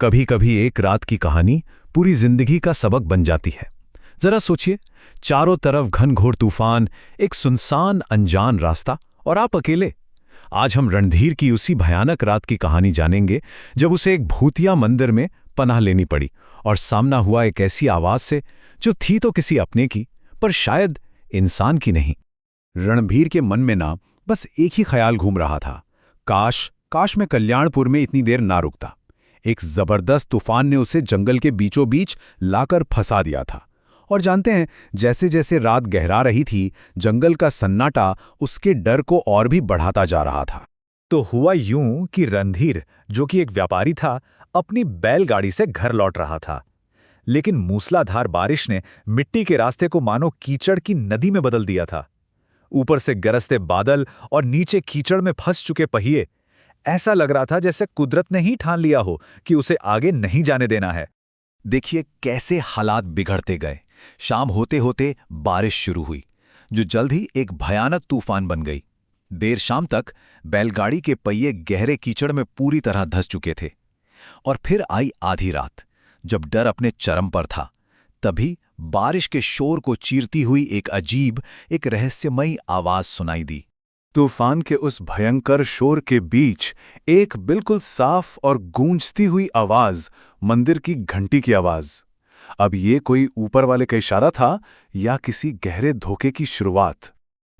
कभी कभी एक रात की कहानी पूरी जिंदगी का सबक बन जाती है। जरा सोचिए, चारों तरफ घनघोर तूफान, एक सुनसान अनजान रास्ता और आप अकेले। आज हम रणधीर की उसी भयानक रात की कहानी जानेंगे जब उसे एक भूतिया मंदिर में पनाह लेनी पड़ी और सामना हुआ एक ऐसी आवाज से जो थी तो किसी अपने की, पर शायद इंसान की नहीं। रणधीर के मन में ना बस एक ही ख्याल घूम रहा था, काश मैं कल्याणपुर में इतनी देर ना रुकता। एक जबरदस्त तूफान ने उसे जंगल के बीचों बीच लाकर फंसा दिया था। और जानते हैं, जैसे जैसे रात गहरा रही थी, जंगल का सन्नाटा उसके डर को और भी बढ़ाता जा रहा था। तो हुआ यूं कि रणधीर, जो कि एक व्यापारी था, अपनी बैलगाड़ी से घर लौट रहा था। लेकिन मूसलाधार बारिश ने मिट्टी के रास्ते को मानो कीचड़ की नदी में बदल दिया था। ऊपर से गरजते बादल और नीचे कीचड़ में फंस चुके पहिए। ऐसा लग रहा था जैसे कुदरत ने ही ठान लिया हो कि उसे आगे नहीं जाने देना है। देखिए कैसे हालात बिगड़ते गए। शाम होते होते बारिश शुरू हुई, जो जल्द ही एक भयानक तूफान बन गई। देर शाम तक बैलगाड़ी के पहिए गहरे कीचड़ में पूरी तरह धंस चुके थे। और फिर आई आधी रात, जब डर अपने चरम पर था। तभी बारिश के शोर को चीरती हुई एक रहस्यमयी आवाज सुनाई दी। तूफान के उस भयंकर शोर के बीच एक बिल्कुल साफ और गूंजती हुई आवाज, मंदिर की घंटी की आवाज। अब ये कोई ऊपर वाले का इशारा था या किसी गहरे धोखे की शुरुआत?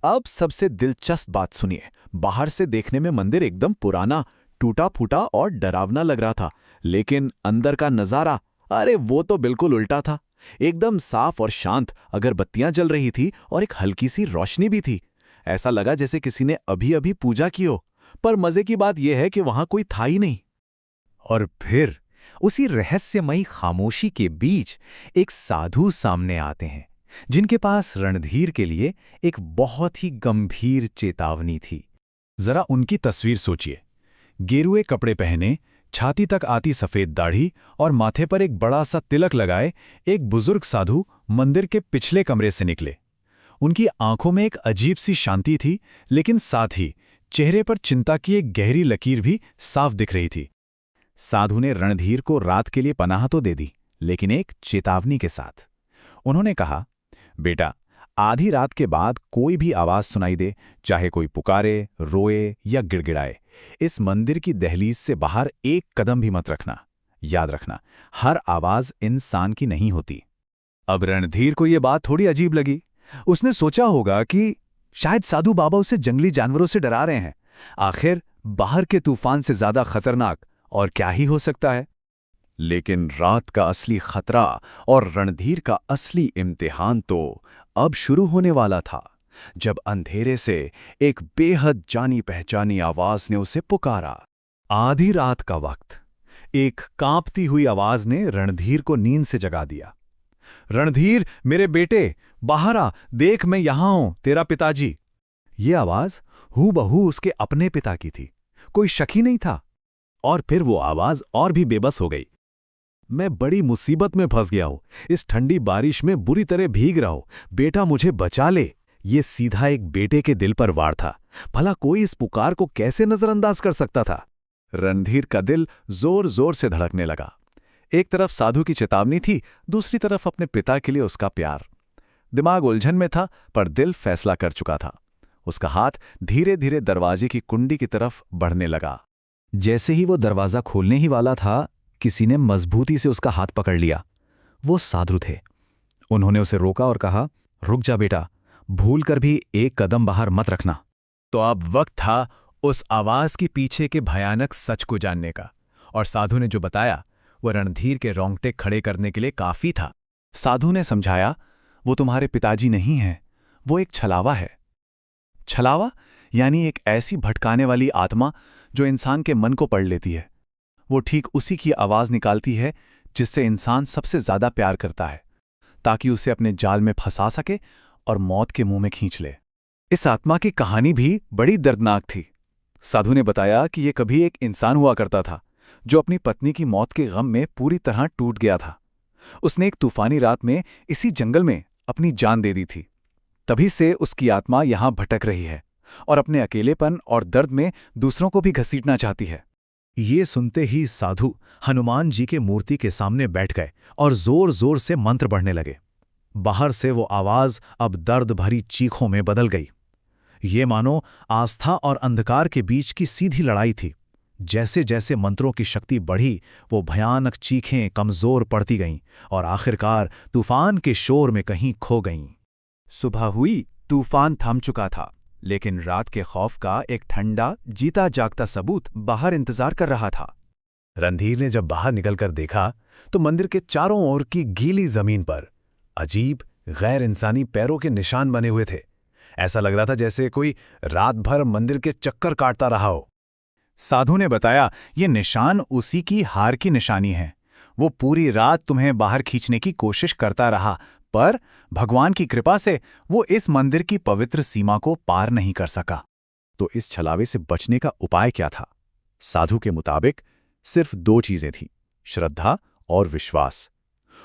अब सबसे दिलचस्प बात सुनिए। बाहर से देखने में मंदिर एकदम पुराना, टूटा फूटा और डरावना लग रहा था, लेकिन अंदर का नजारा, अरे वो तो बिल्कुल उल्टा था। एकदम साफ और शांत, अगरबत्तियां जल रही थी और एक हल्की सी रोशनी भी थी। ऐसा लगा जैसे किसी ने अभी अभी पूजा की हो। पर मजे की बात यह है कि वहां कोई था ही नहीं। और फिर उसी रहस्यमयी खामोशी के बीच एक साधु सामने आते हैं, जिनके पास रणधीर के लिए एक बहुत ही गंभीर चेतावनी थी। जरा उनकी तस्वीर सोचिए। गेरुए कपड़े पहने, छाती तक आती सफेद दाढ़ी और माथे पर एक बड़ा सा तिलक लगाए एक बुजुर्ग साधु मंदिर के पिछले कमरे से निकले। उनकी आंखों में एक अजीब सी शांति थी, लेकिन साथ ही चेहरे पर चिंता की एक गहरी लकीर भी साफ दिख रही थी। साधु ने रणधीर को रात के लिए पनाह तो दे दी, लेकिन एक चेतावनी के साथ। उन्होंने कहा, बेटा, आधी रात के बाद कोई भी आवाज सुनाई दे, चाहे कोई पुकारे, रोए या गिड़गिड़ाए, इस मंदिर की दहलीज से बाहर एक कदम भी मत रखना। याद रखना, हर आवाज इंसान की नहीं होती। अब रणधीर को यह बात थोड़ी अजीब लगी। उसने सोचा होगा कि शायद साधु बाबा उसे जंगली जानवरों से डरा रहे हैं। आखिर बाहर के तूफान से ज्यादा खतरनाक और क्या ही हो सकता है। लेकिन रात का असली खतरा और रणधीर का असली इम्तिहान तो अब शुरू होने वाला था, जब अंधेरे से एक बेहद जानी पहचानी आवाज ने उसे पुकारा। आधी रात का वक्त एक कांपती हुई आवाज ने रणधीर को नींद से जगा दिया। रणधीर, मेरे बेटे, बाहर आ, देख मैं यहां हूं, तेरा पिताजी। ये आवाज हूबहू उसके अपने पिता की थी, कोई शक ही नहीं था। और फिर वो आवाज और भी बेबस हो गई। मैं बड़ी मुसीबत में फंस गया हूं, इस ठंडी बारिश में बुरी तरह भीग रहा हूं, बेटा मुझे बचा ले। ये सीधा एक बेटे के दिल पर वार था। भला कोई इस पुकार को कैसे नजरअंदाज कर सकता था? रणधीर का दिल जोर जोर से धड़कने लगा। एक तरफ साधु की चेतावनी थी, दूसरी तरफ अपने पिता के लिए उसका प्यार। दिमाग उलझन में था, पर दिल फैसला कर चुका था। उसका हाथ धीरे धीरे दरवाजे की कुंडी की तरफ बढ़ने लगा। जैसे ही वो दरवाजा खोलने ही वाला था, किसी ने मजबूती से उसका हाथ पकड़ लिया। वो साधु थे। उन्होंने उसे रोका और कहा, रुक जा बेटा, भूल कर भी एक कदम बाहर मत रखना। तो अब वक्त था उस आवाज के पीछे के भयानक सच को जानने का। और साधु ने जो बताया, वो रणधीर के रोंगटे खड़े करने के लिए काफी था। साधु ने समझाया, वो तुम्हारे पिताजी नहीं हैं, वो एक छलावा है। छलावा यानी एक ऐसी भटकाने वाली आत्मा जो इंसान के मन को पढ़ लेती है। वो ठीक उसी की आवाज निकालती है जिससे इंसान सबसे ज्यादा प्यार करता है, ताकि उसे अपने जाल में फंसा सके और मौत के मुंह में खींच ले। इस आत्मा की कहानी भी बड़ी दर्दनाक थी। साधु ने बताया कि ये कभी एक इंसान हुआ करता था जो अपनी पत्नी की मौत के गम में पूरी तरह टूट गया था। उसने एक तूफानी रात में इसी जंगल में अपनी जान दे दी थी। तभी से उसकी आत्मा यहां भटक रही है और अपने अकेलेपन और दर्द में दूसरों को भी घसीटना चाहती है। ये सुनते ही साधु हनुमान जी के मूर्ति के सामने बैठ गए और जोर जोर से मंत्र पढ़ने लगे। बाहर से वो आवाज अब दर्द भरी चीखों में बदल गई। ये मानो आस्था और अंधकार के बीच की सीधी लड़ाई थी। जैसे जैसे मंत्रों की शक्ति बढ़ी, वो भयानक चीखें कमजोर पड़ती गईं और आखिरकार तूफान के शोर में कहीं खो गईं। सुबह हुई, तूफान थम चुका था, लेकिन रात के खौफ का एक ठंडा जीता जागता सबूत बाहर इंतजार कर रहा था। रणधीर ने जब बाहर निकलकर देखा तो मंदिर के चारों ओर की गीली जमीन पर अजीब गैर इंसानी पैरों के निशान बने हुए थे। ऐसा लग रहा था जैसे कोई रात भर मंदिर के चक्कर काटता रहा हो। साधु ने बताया, ये निशान उसी की हार की निशानी है। वो पूरी रात तुम्हें बाहर खींचने की कोशिश करता रहा, पर भगवान की कृपा से वो इस मंदिर की पवित्र सीमा को पार नहीं कर सका। तो इस छलावे से बचने का उपाय क्या था? साधु के मुताबिक सिर्फ 2 चीजें थीं, श्रद्धा और विश्वास।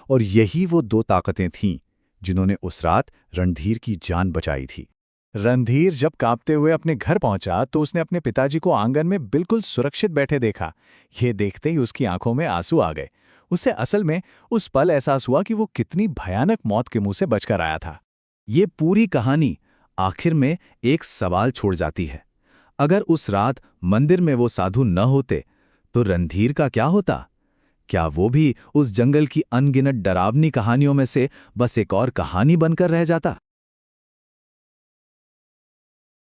और यही वो 2 ताकतें थीं जिन्होंने उस रात रणधीर की जान बचाई थी। रणधीर जब कांपते हुए अपने घर पहुंचा तो उसने अपने पिताजी को आंगन में बिल्कुल सुरक्षित बैठे देखा। ये देखते ही उसकी आंखों में आंसू आ गए। उसे असल में उस पल एहसास हुआ कि वो कितनी भयानक मौत के मुंह से बचकर आया था। ये पूरी कहानी आखिर में एक सवाल छोड़ जाती है। अगर उस रात मंदिर में वो साधु न होते तो रणधीर का क्या होता? क्या वो भी उस जंगल की अनगिनत डरावनी कहानियों में से बस एक और कहानी बनकर रह जाता?